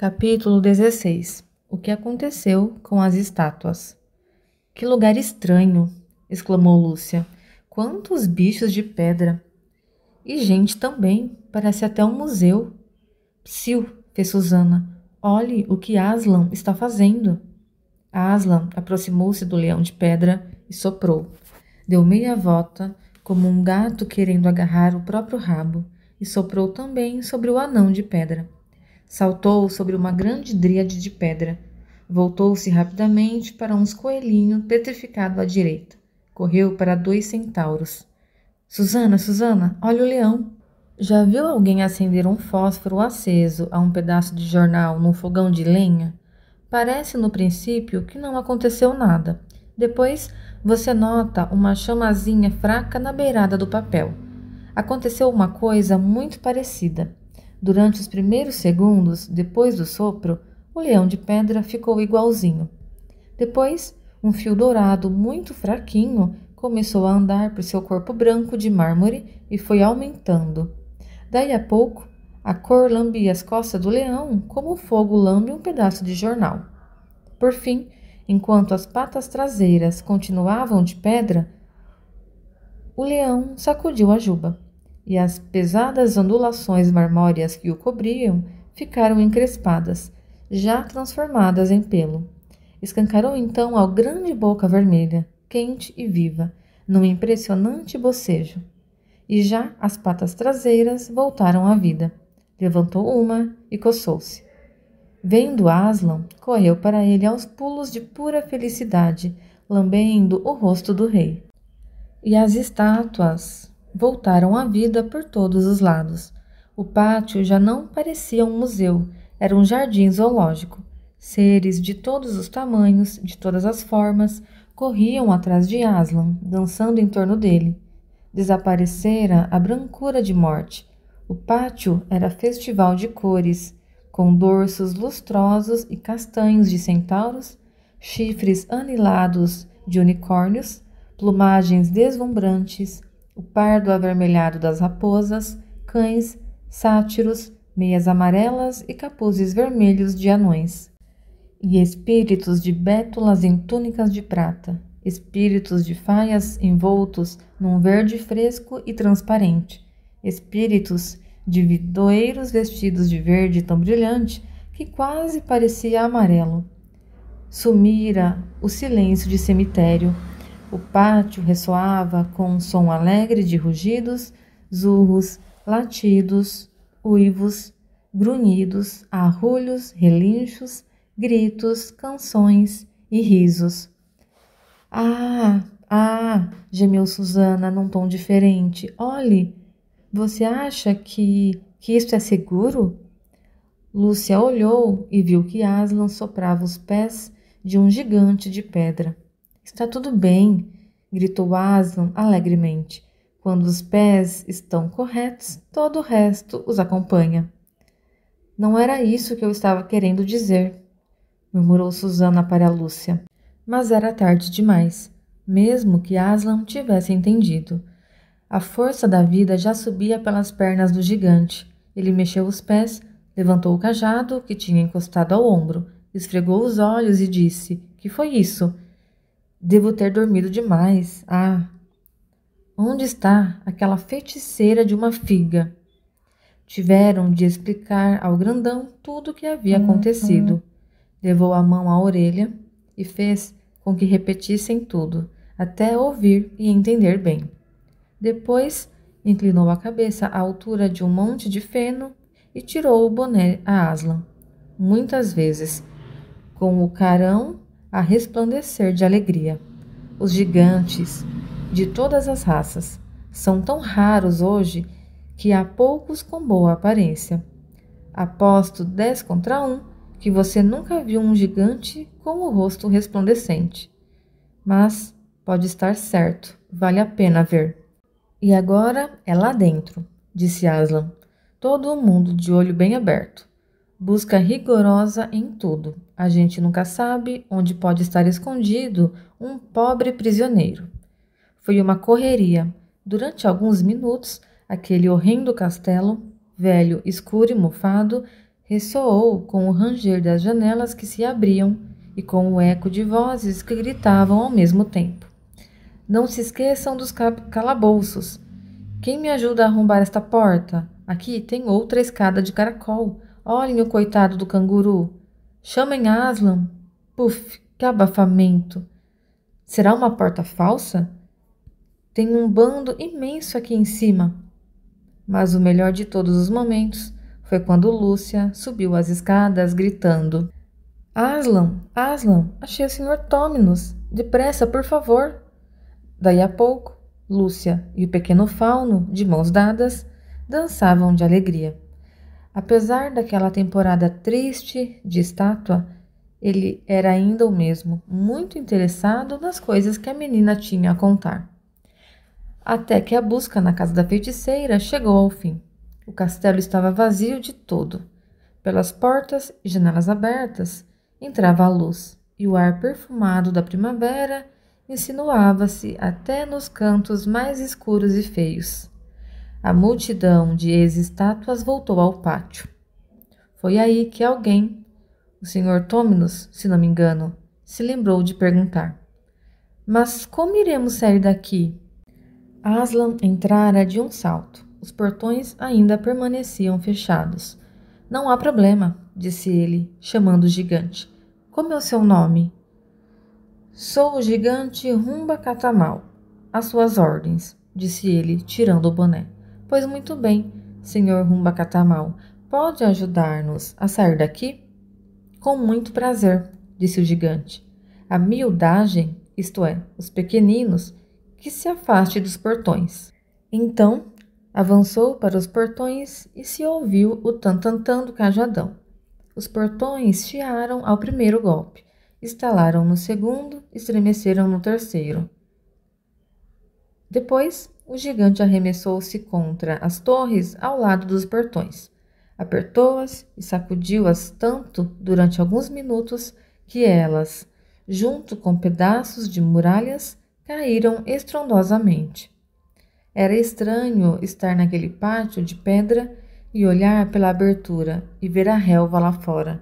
Capítulo 16. O que aconteceu com as estátuas? Que lugar estranho! Exclamou Lúcia. Quantos bichos de pedra! E gente também, parece até um museu. Psiu, fez Susana. Olhe o que Aslan está fazendo. Aslan aproximou-se do leão de pedra e soprou. Deu meia volta, como um gato querendo agarrar o próprio rabo, e soprou também sobre o anão de pedra. Saltou sobre uma grande dríade de pedra. Voltou-se rapidamente para uns coelhinhos petrificados à direita. Correu para 2 centauros. Susana, Susana, olha o leão. Já viu alguém acender um fósforo aceso a um pedaço de jornal num fogão de lenha? Parece no princípio que não aconteceu nada. Depois você nota uma chamazinha fraca na beirada do papel. Aconteceu uma coisa muito parecida. Durante os primeiros segundos, depois do sopro, o leão de pedra ficou igualzinho. Depois, um fio dourado muito fraquinho começou a andar por seu corpo branco de mármore e foi aumentando. Daí a pouco, a cor lambia as costas do leão como o fogo lambe um pedaço de jornal. Por fim, enquanto as patas traseiras continuavam de pedra, o leão sacudiu a juba. E as pesadas ondulações marmóreas que o cobriam ficaram encrespadas, já transformadas em pelo. Escancarou então a grande boca vermelha, quente e viva, num impressionante bocejo. E já as patas traseiras voltaram à vida. Levantou uma e coçou-se. Vendo Aslan, correu para ele aos pulos de pura felicidade, lambendo o rosto do rei. E as estátuas voltaram à vida por todos os lados. O pátio já não parecia um museu, era um jardim zoológico. Seres de todos os tamanhos, de todas as formas, corriam atrás de Aslan, dançando em torno dele. Desaparecera a brancura de morte. O pátio era festival de cores, com dorsos lustrosos e castanhos de centauros, chifres anilados de unicórnios, plumagens deslumbrantes, o pardo avermelhado das raposas, cães, sátiros, meias amarelas e capuzes vermelhos de anões. E espíritos de bétulas em túnicas de prata, espíritos de faias envoltos num verde fresco e transparente, espíritos de vidoeiros vestidos de verde tão brilhante que quase parecia amarelo. Sumira o silêncio de cemitério. O pátio ressoava com um som alegre de rugidos, zurros, latidos, uivos, grunhidos, arrulhos, relinchos, gritos, canções e risos. Gemeu Susana num tom diferente. Olhe, você acha que isto é seguro? Lúcia olhou e viu que Aslan soprava os pés de um gigante de pedra. Está tudo bem, gritou Aslan alegremente. Quando os pés estão corretos, todo o resto os acompanha. Não era isso que eu estava querendo dizer, murmurou Susana para Lúcia. Mas era tarde demais, mesmo que Aslan tivesse entendido. A força da vida já subia pelas pernas do gigante. Ele mexeu os pés, levantou o cajado que tinha encostado ao ombro, esfregou os olhos e disse: Que foi isso? Devo ter dormido demais. Onde está aquela feiticeira de uma figa? Tiveram de explicar ao grandão tudo o que havia acontecido. Levou a mão à orelha e fez com que repetissem tudo, até ouvir e entender bem. Depois, inclinou a cabeça à altura de um monte de feno e tirou o boné a Aslan, muitas vezes, com o carão a resplandecer de alegria. Os gigantes, de todas as raças, são tão raros hoje que há poucos com boa aparência. Aposto 10 contra 1 que você nunca viu um gigante com o rosto resplandecente. Mas pode estar certo, vale a pena ver. E agora é lá dentro, disse Aslan, todo mundo de olho bem aberto. Busca rigorosa em tudo. A gente nunca sabe onde pode estar escondido um pobre prisioneiro. Foi uma correria. Durante alguns minutos, aquele horrendo castelo, velho, escuro e mofado, ressoou com o ranger das janelas que se abriam e com o eco de vozes que gritavam ao mesmo tempo. Não se esqueçam dos calabouços. Quem me ajuda a arrombar esta porta? Aqui tem outra escada de caracol. Olhem o coitado do canguru. Chamem Aslan. Puf, que abafamento. Será uma porta falsa? Tem um bando imenso aqui em cima. Mas o melhor de todos os momentos foi quando Lúcia subiu as escadas gritando: Aslan, Aslan, achei o Sr. Tóminos. Depressa, por favor. Daí a pouco, Lúcia e o pequeno fauno, de mãos dadas, dançavam de alegria. Apesar daquela temporada triste de estátua, ele era ainda o mesmo, muito interessado nas coisas que a menina tinha a contar. Até que a busca na casa da feiticeira chegou ao fim. O castelo estava vazio de todo. Pelas portas e janelas abertas entrava a luz, e o ar perfumado da primavera insinuava-se até nos cantos mais escuros e feios. A multidão de ex-estátuas voltou ao pátio. Foi aí que alguém, o Sr. Tóminos, se não me engano, se lembrou de perguntar: Mas como iremos sair daqui? Aslan entrara de um salto. Os portões ainda permaneciam fechados. Não há problema, disse ele, chamando o gigante. Como é o seu nome? Sou o gigante Rumba Catamal. Às suas ordens, disse ele, tirando o boné. Pois muito bem, senhor Rumba Catamal. Pode ajudar-nos a sair daqui? Com muito prazer, disse o gigante. A miudagem, isto é, os pequeninos, que se afaste dos portões. Então, avançou para os portões e se ouviu o tan-tan-tan do cajadão. Os portões chiaram ao primeiro golpe, estalaram no segundo, estremeceram no terceiro. Depois, o gigante arremessou-se contra as torres ao lado dos portões. Apertou-as e sacudiu-as tanto durante alguns minutos que elas, junto com pedaços de muralhas, caíram estrondosamente. Era estranho estar naquele pátio de pedra e olhar pela abertura e ver a relva lá fora,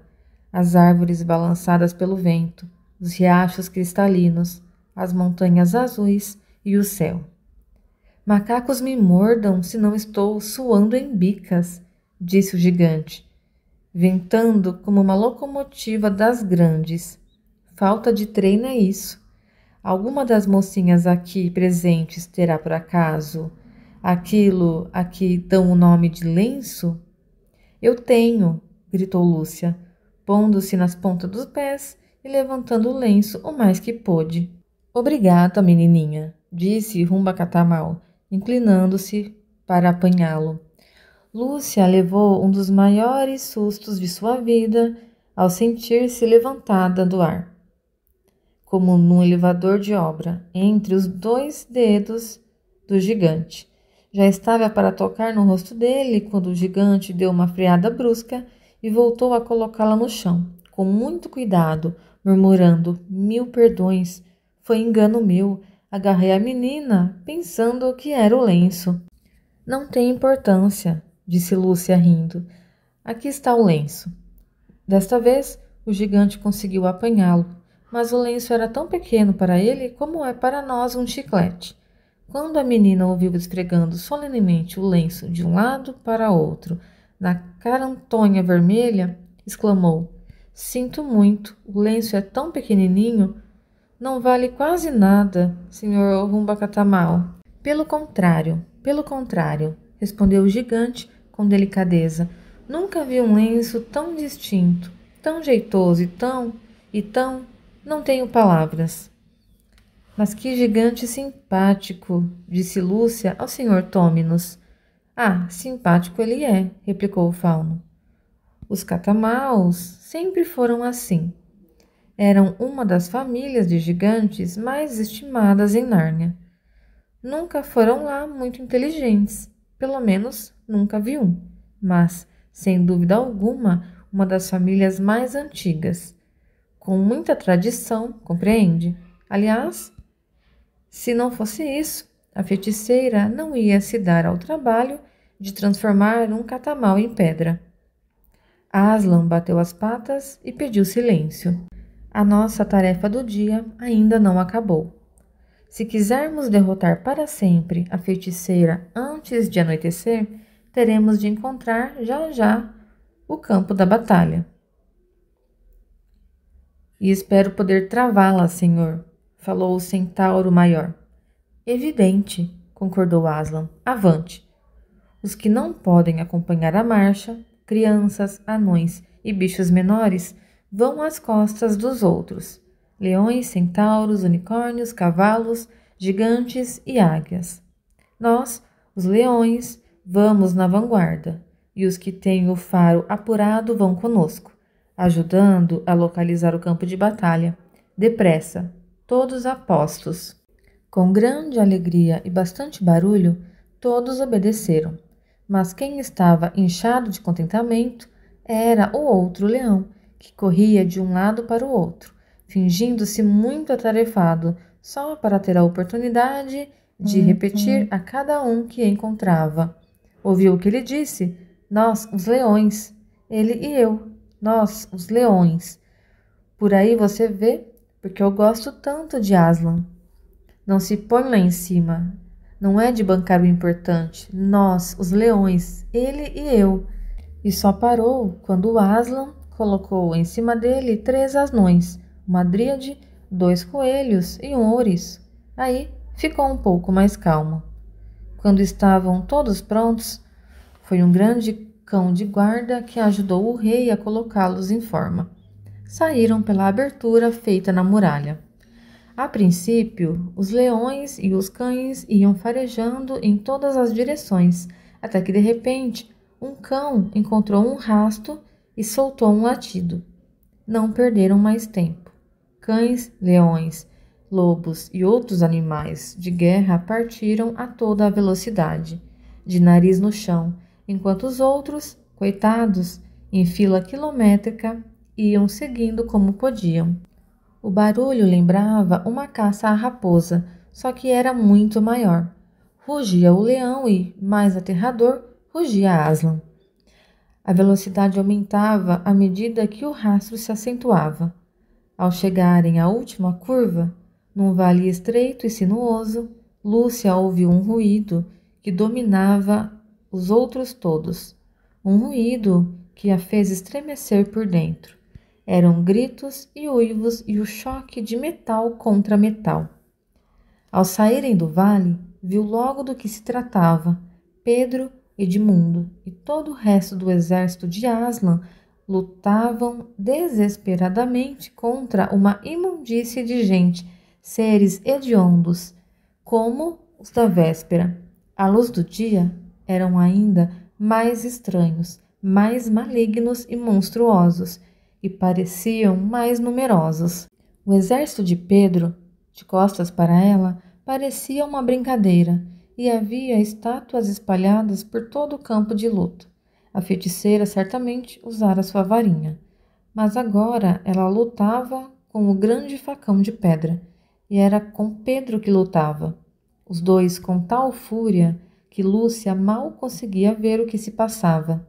as árvores balançadas pelo vento, os riachos cristalinos, as montanhas azuis e o céu. Macacos me mordam se não estou suando em bicas, disse o gigante, ventando como uma locomotiva das grandes. Falta de treino é isso. Alguma das mocinhas aqui presentes terá por acaso aquilo a que dão o nome de lenço? Eu tenho, gritou Lúcia, pondo-se nas pontas dos pés e levantando o lenço o mais que pôde. Obrigada, menininha, disse Rumba Catamal, inclinando-se para apanhá-lo. Lúcia levou um dos maiores sustos de sua vida ao sentir-se levantada do ar, como num elevador de obra, entre os 2 dedos do gigante. Já estava para tocar no rosto dele quando o gigante deu uma freada brusca e voltou a colocá-la no chão, com muito cuidado, murmurando: 1000 perdões, foi engano meu. Agarrei a menina, pensando que era o lenço. Não tem importância, disse Lúcia rindo. Aqui está o lenço. Desta vez, o gigante conseguiu apanhá-lo, mas o lenço era tão pequeno para ele como é para nós um chiclete. Quando a menina ouviu esfregando solenemente o lenço de um lado para outro, na carantonha vermelha, exclamou: Sinto muito, o lenço é tão pequenininho. Não vale quase nada, senhor Rumba Catamal. Pelo contrário, respondeu o gigante com delicadeza. Nunca vi um lenço tão distinto, tão jeitoso e tão, não tenho palavras. Mas que gigante simpático, disse Lúcia ao senhor Tóminos. Ah, simpático ele é, replicou o fauno. Os Catamaus sempre foram assim. Eram uma das famílias de gigantes mais estimadas em Nárnia. Nunca foram lá muito inteligentes, pelo menos nunca vi um, mas, sem dúvida alguma, uma das famílias mais antigas, com muita tradição, compreende? Aliás, se não fosse isso, a feiticeira não ia se dar ao trabalho de transformar um catamal em pedra. Aslan bateu as patas e pediu silêncio. A nossa tarefa do dia ainda não acabou. Se quisermos derrotar para sempre a feiticeira antes de anoitecer, teremos de encontrar já já o campo da batalha. E espero poder travá-la, senhor, falou o centauro maior. Evidente, concordou Aslan. Avante! Os que não podem acompanhar a marcha, crianças, anões e bichos menores, vão às costas dos outros. Leões, centauros, unicórnios, cavalos, gigantes e águias. Nós, os leões, vamos na vanguarda, e os que têm o faro apurado vão conosco, ajudando a localizar o campo de batalha. Depressa, todos a postos. Com grande alegria e bastante barulho, todos obedeceram. Mas quem estava inchado de contentamento era o outro leão, que corria de um lado para o outro, fingindo-se muito atarefado, só para ter a oportunidade de repetir a cada um que encontrava. Ouviu o que ele disse? Nós, os leões. Ele e eu. Nós, os leões. Por aí você vê, porque eu gosto tanto de Aslan. Não se põe lá em cima. Não é de bancar o importante. Nós, os leões, ele e eu. E só parou quando Aslan colocou em cima dele 3 anões, uma dríade, 2 coelhos e um ouriço. Aí ficou um pouco mais calmo. Quando estavam todos prontos, foi um grande cão de guarda que ajudou o rei a colocá-los em forma. Saíram pela abertura feita na muralha. A princípio, os leões e os cães iam farejando em todas as direções, até que de repente um cão encontrou um rasto e soltou um latido. Não perderam mais tempo. Cães, leões, lobos e outros animais de guerra partiram a toda a velocidade, de nariz no chão, enquanto os outros, coitados, em fila quilométrica, iam seguindo como podiam. O barulho lembrava uma caça à raposa, só que era muito maior. Rugia o leão e, mais aterrador, rugia Aslan. A velocidade aumentava à medida que o rastro se acentuava. Ao chegarem à última curva, num vale estreito e sinuoso, Lúcia ouviu um ruído que dominava os outros todos. Um ruído que a fez estremecer por dentro. Eram gritos e uivos e o choque de metal contra metal. Ao saírem do vale, viu logo do que se tratava. Pedro, Edmundo e todo o resto do exército de Aslan lutavam desesperadamente contra uma imundície de gente, seres hediondos, como os da véspera. À luz do dia, eram ainda mais estranhos, mais malignos e monstruosos, e pareciam mais numerosos. O exército de Pedro, de costas para ela, parecia uma brincadeira, e havia estátuas espalhadas por todo o campo de luta. A feiticeira certamente usara sua varinha, mas agora ela lutava com o grande facão de pedra, e era com Pedro que lutava. Os dois com tal fúria que Lúcia mal conseguia ver o que se passava.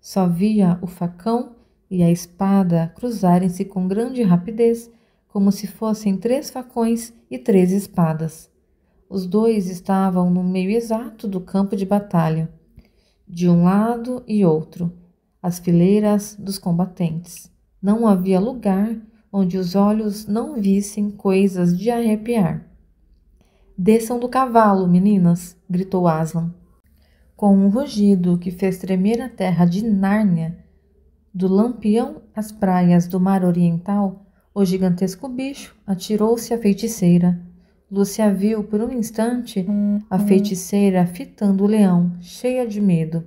Só via o facão e a espada cruzarem-se com grande rapidez, como se fossem 3 facões e 3 espadas. Os dois estavam no meio exato do campo de batalha, de um lado e outro, as fileiras dos combatentes. Não havia lugar onde os olhos não vissem coisas de arrepiar. Desçam do cavalo, meninas, gritou Aslan. Com um rugido que fez tremer a terra de Nárnia, do Lampião às praias do mar oriental, o gigantesco bicho atirou-se à feiticeira. Lúcia viu por um instante a feiticeira fitando o leão, cheia de medo.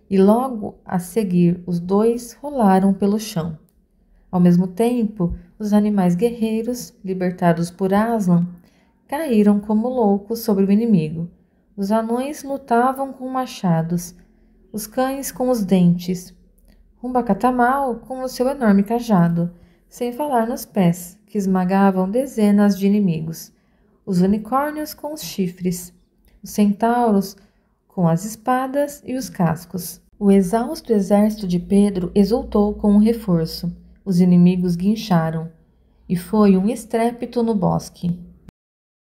E logo a seguir os dois rolaram pelo chão. Ao mesmo tempo, os animais guerreiros, libertados por Aslan, caíram como loucos sobre o inimigo. Os anões lutavam com machados, os cães com os dentes, Rumbacatamal com o seu enorme cajado, sem falar nos pés, que esmagavam dezenas de inimigos, os unicórnios com os chifres, os centauros com as espadas e os cascos. O exausto exército de Pedro exultou com o reforço. Os inimigos guincharam, e foi um estrépito no bosque.